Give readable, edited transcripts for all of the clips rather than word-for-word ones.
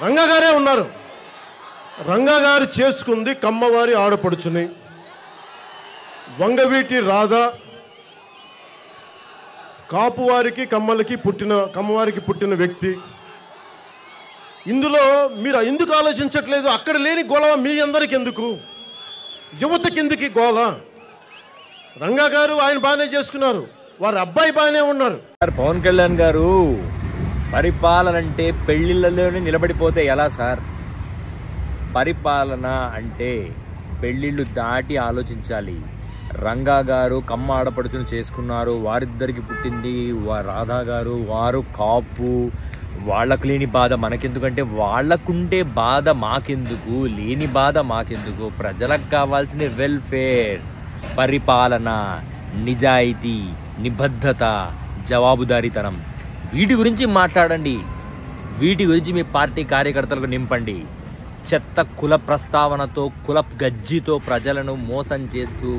రంగా గారే ఉన్నారు. రంగా గారు చేసుకుంది కమ్మవారి ఆడపడుచుని. వంగవీటి రాధ కాపువారికి కమ్మవారికి పుట్టిన వ్యక్తి. ఇందులో మీరు ఎందుకు ఆలోచించట్లేదు? అక్కడ లేని గొడవ మీ అందరికి ఎందుకు? యువతకిందుకు గోల? రంగా గారు ఆయన బాగానే చేసుకున్నారు, వారి అబ్బాయి బాగానే ఉన్నారు. పవన్ కళ్యాణ్ గారు పరిపాలన అంటే పెళ్లిళ్ళలోనే నిలబడిపోతే ఎలా సార్? పరిపాలన అంటే పెళ్లిళ్ళు దాటి ఆలోచించాలి. రంగా గారు కమ్మ ఆడపడుచును చేసుకున్నారు, వారిద్దరికి పుట్టింది రాధా గారు. వారు కాపు, వాళ్ళకు లేని బాధ మనకెందుకంటే వాళ్ళకుంటే బాధ మాకెందుకు, లేని బాధ మాకెందుకు? ప్రజలకు కావాల్సిన వెల్ఫేర్, పరిపాలన, నిజాయితీ, నిబద్ధత, జవాబుదారీతనం, వీటి గురించి మాట్లాడండి. వీటి గురించి మీ పార్టీ కార్యకర్తలకు నింపండి. చెత్త కుల ప్రస్తావనతో, కుల గజ్జితో ప్రజలను మోసం చేస్తూ,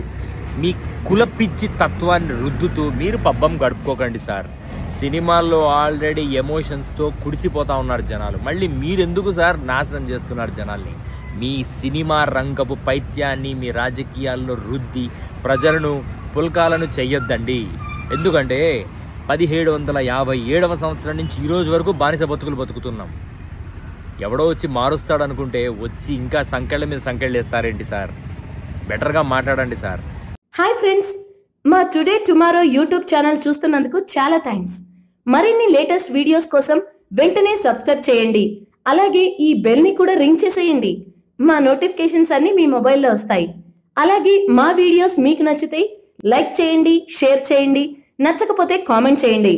మీ కుల పిచ్చి తత్వాన్ని రుద్దుతూ మీరు పబ్బం గడుపుకోకండి సార్. సినిమాల్లో ఆల్రెడీ ఎమోషన్స్తో కుడిసిపోతా ఉన్నారు జనాలు. మళ్ళీ మీరెందుకు సార్ నాశనం చేస్తున్నారు జనాల్ని? మీ సినిమా రంగపు పైత్యాన్ని మీ రాజకీయాల్లో రుద్ది ప్రజలను పుల్కాలను చెయ్యొద్దండి. ఎందుకంటే 1757వ సంవత్సరం నుంచి ఈరోజు వరకు బానిస బతుకులు బతుకుతున్నాం. ఎవడో వచ్చి మారుస్తాడు అనుకుంటే వచ్చి ఇంకా సంకెళ్ళ మీద సంకెళ్ళు వేస్తారేంటి సార్? బెటర్గా మాట్లాడండి సార్. హాయ్ ఫ్రెండ్స్, మా టుడే టుమారో యూట్యూబ్ ఛానల్ చూస్తున్నందుకు చాలా థ్యాంక్స్. మరిన్ని లేటెస్ట్ వీడియోస్ కోసం వెంటనే సబ్స్క్రైబ్ చేయండి. అలాగే ఈ బెల్ ని కూడా రింగ్ చేసేయండి. మా నోటిఫికేషన్స్ అన్ని మీ మొబైల్లో వస్తాయి. అలాగే మా వీడియోస్ మీకు నచ్చితే లైక్ చేయండి, షేర్ చేయండి, నచ్చకపోతే కామెంట్ చేయండి.